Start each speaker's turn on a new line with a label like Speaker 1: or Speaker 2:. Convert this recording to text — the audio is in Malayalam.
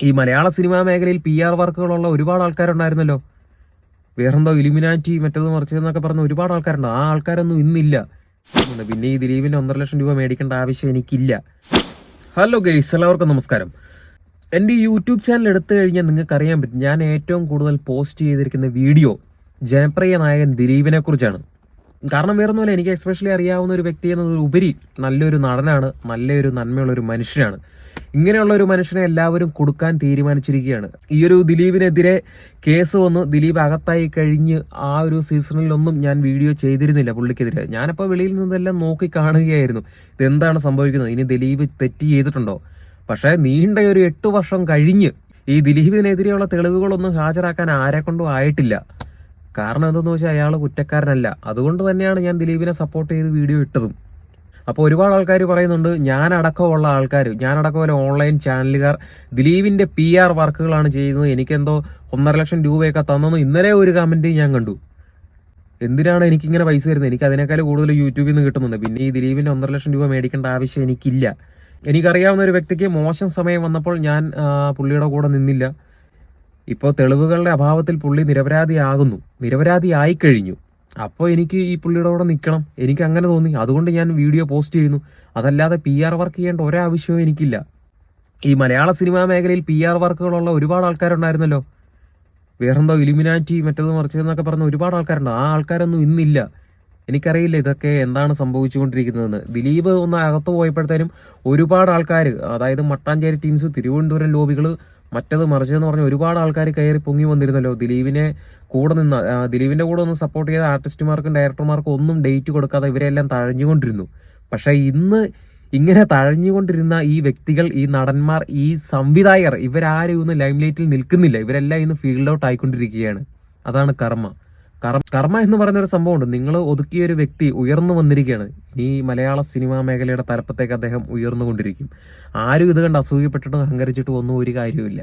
Speaker 1: ഈ മലയാള സിനിമാ മേഖലയിൽ PR വർക്കുകളുള്ള ഒരുപാട് ആൾക്കാരുണ്ടായിരുന്നല്ലോ. വേറെന്തോ ഇലുമിനാറ്റി മറ്റേത് മറിച്ചതെന്നൊക്കെ പറഞ്ഞ ഒരുപാട് ആൾക്കാരുണ്ട്. ആ ആൾക്കാരൊന്നും ഇന്നില്ല. പിന്നെ ഈ ദിലീപിന്റെ 1.5 ലക്ഷം രൂപ മേടിക്കേണ്ട ആവശ്യം എനിക്കില്ല. ഹലോ ഗൈസ്, എല്ലാവർക്കും നമസ്കാരം. എൻ്റെ ഈ യൂട്യൂബ് ചാനൽ എടുത്തു കഴിഞ്ഞാൽ നിങ്ങൾക്ക് അറിയാൻ പറ്റും, ഞാൻ ഏറ്റവും കൂടുതൽ പോസ്റ്റ് ചെയ്തിരിക്കുന്ന വീഡിയോ ജനപ്രിയ നായകൻ ദിലീപിനെ കുറിച്ചാണ്. കാരണം വേറൊന്നുമല്ല, എനിക്ക് എക്സ്പെഷ്യലി അറിയാവുന്ന ഒരു വ്യക്തി എന്നതിലുപരി നല്ലൊരു നടനാണ്, നല്ലൊരു നന്മയുള്ള ഒരു മനുഷ്യനാണ്. ഇങ്ങനെയുള്ള ഒരു മനുഷ്യനെ എല്ലാവരും കൊടുക്കാൻ തീരുമാനിച്ചിരിക്കുകയാണ്. ഈ ഒരു ദിലീപിനെതിരെ കേസ് വന്ന് ദിലീപ് അകത്തായി കഴിഞ്ഞ് ആ ഒരു സീസണിലൊന്നും ഞാൻ വീഡിയോ ചെയ്തിരുന്നില്ല പുള്ളിക്കെതിരെ. ഞാനപ്പോൾ വെളിയിൽ നിന്നെല്ലാം നോക്കി കാണുകയായിരുന്നു, ഇതെന്താണ് സംഭവിക്കുന്നത്, ഇനി ദിലീപ് തെറ്റ് ചെയ്തിട്ടുണ്ടോ. പക്ഷേ നീണ്ട ഒരു 8 വർഷം കഴിഞ്ഞ് ഈ ദിലീപിനെതിരെയുള്ള തെളിവുകളൊന്നും ഹാജരാക്കാൻ ആരെക്കൊണ്ടും ആയിട്ടില്ല. കാരണം എന്തെന്ന് വെച്ചാൽ അയാൾ കുറ്റക്കാരനല്ല. അതുകൊണ്ട് തന്നെയാണ് ഞാൻ ദിലീപിനെ സപ്പോർട്ട് ചെയ്ത് വീഡിയോ ഇട്ടതും. അപ്പോൾ ഒരുപാട് ആൾക്കാർ പറയുന്നുണ്ട്, ഞാനടക്കമുള്ള ആൾക്കാർ, ഞാനടക്കമുള്ള ഓൺലൈൻ ചാനലുകാർ ദിലീപിന്റെ PR വർക്കുകളാണ് ചെയ്യുന്നത്, എനിക്കെന്തോ 1.5 ലക്ഷം രൂപയൊക്കെ തന്നെന്ന് ഇന്നലെ ഒരു കമന്റ് ഞാൻ കണ്ടു. എന്തിനാണ് എനിക്കിങ്ങനെ പൈസ തരുന്നത്? എനിക്ക് അതിനേക്കാൾ കൂടുതൽ യൂട്യൂബിൽ നിന്ന് കിട്ടുന്നുണ്ട്. പിന്നെ ഈ ദിലീപിന്റെ 1.5 ലക്ഷം രൂപ മേടിക്കേണ്ട ആവശ്യം എനിക്കില്ല. എനിക്കറിയാവുന്ന ഒരു വ്യക്തിക്ക് മോശം സമയം വന്നപ്പോൾ ഞാൻ പുള്ളിയുടെ കൂടെ നിന്നില്ല. ഇപ്പോൾ തെളിവുകളുടെ അഭാവത്തിൽ പുള്ളി നിരപരാധിയായി കഴിഞ്ഞു. അപ്പോൾ എനിക്ക് ഈ പുള്ളിയുടെ കൂടെ നിൽക്കണം, എനിക്ക് അങ്ങനെ തോന്നി. അതുകൊണ്ട് ഞാൻ വീഡിയോ പോസ്റ്റ് ചെയ്യുന്നു. അതല്ലാതെ PR വർക്ക് ചെയ്യേണ്ട ഒരാവശ്യവും എനിക്കില്ല. ഈ മലയാള സിനിമാ മേഖലയിൽ PR വർക്കുകളുള്ള ഒരുപാട് ആൾക്കാരുണ്ടായിരുന്നല്ലോ. വേറെന്തോ ഇലുമിനാറ്റി മറ്റേത് മറിച്ചതെന്നൊക്കെ പറഞ്ഞ ഒരുപാട് ആൾക്കാരുണ്ട്. ആ ആൾക്കാരൊന്നും ഇന്നില്ല. എനിക്കറിയില്ല ഇതൊക്കെ എന്താണ് സംഭവിച്ചുകൊണ്ടിരിക്കുന്നതെന്ന്. ദിലീപ് ഒന്ന് അകത്ത് പോയപ്പോഴത്തേനും ഒരുപാട് ആൾക്കാർ, അതായത് മട്ടാഞ്ചേരി ടീംസ്, തിരുവനന്തപുരം ലോബികൾ, മറ്റത് മറിച്ചതെന്ന് പറഞ്ഞ ഒരുപാട് ആൾക്കാർ കയറി പൊങ്ങി വന്നിരുന്നല്ലോ. ദിലീപിന്റെ കൂടെ ഒന്ന് സപ്പോർട്ട് ചെയ്ത ആർട്ടിസ്റ്റുമാർക്കും ഡയറക്ടർമാർക്കും ഒന്നും ഡേറ്റ് കൊടുക്കാതെ ഇവരെല്ലാം തഴഞ്ഞുകൊണ്ടിരുന്നു. പക്ഷേ ഇന്ന് ഇങ്ങനെ തഴഞ്ഞുകൊണ്ടിരുന്ന ഈ വ്യക്തികൾ, ഈ നടന്മാർ, ഈ സംവിധായകർ, ഇവരാരും ഇന്ന് ലൈംലൈറ്റിൽ നിൽക്കുന്നില്ല. ഇവരെല്ലാം ഇന്ന് ഫീൽഡ് ഔട്ട് ആയിക്കൊണ്ടിരിക്കുകയാണ്. അതാണ് കർമ്മ എന്ന് പറയുന്ന ഒരു സംഭവമുണ്ട്. നിങ്ങൾ ഒതുക്കിയ ഒരു വ്യക്തി ഉയർന്നു വന്നിരിക്കുകയാണ്. ഇനി മലയാള സിനിമാ മേഖലയുടെ തലപ്പത്തേക്ക് അദ്ദേഹം ഉയർന്നുകൊണ്ടിരിക്കും. ആരും ഇത് കണ്ട് അസൂയപ്പെട്ടിട്ടും അഹങ്കരിച്ചിട്ടും ഒന്നും ഒരു കാര്യമില്ല.